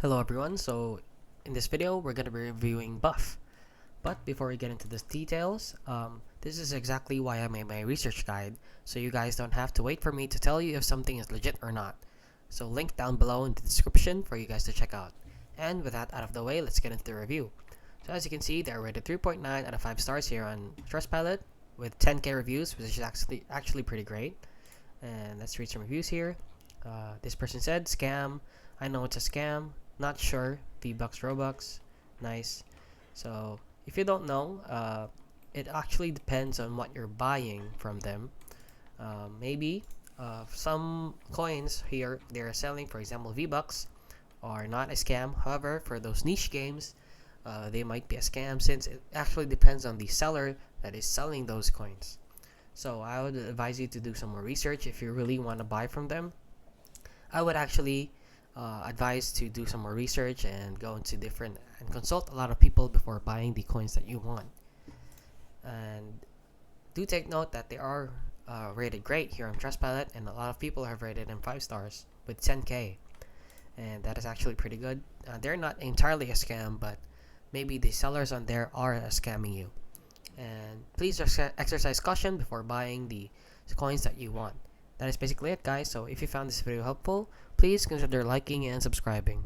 Hello everyone, so in this video we're going to be reviewing Buff. But before we get into the details, this is exactly why I made my research guide, so you guys don't have to wait for me to tell you if something is legit or not. So link down below in the description for you guys to check out. And with that out of the way, let's get into the review. So as you can see, they're rated 3.9 out of 5 stars here on Trustpilot with 10k reviews, which is actually pretty great. And let's read some reviews here. This person said, scam. I know it's a scam. Not sure. V-Bucks, Robux. Nice. So, if you don't know, it actually depends on what you're buying from them. Maybe some coins here they're selling, for example, V-Bucks, are not a scam. However, for those niche games, they might be a scam since it actually depends on the seller that is selling those coins. So, I would advise you to do some more research if you really want to buy from them. I would actually advise to do some more research and go into different and consult a lot of people before buying the coins that you want. And do take note that they are rated great here on Trustpilot, and a lot of people have rated them 5 stars with 10k, and that is actually pretty good. They're not entirely a scam, but maybe the sellers on there are scamming you. And please exercise caution before buying the coins that you want. That is basically it, guys. So if you found this video helpful, please consider liking and subscribing.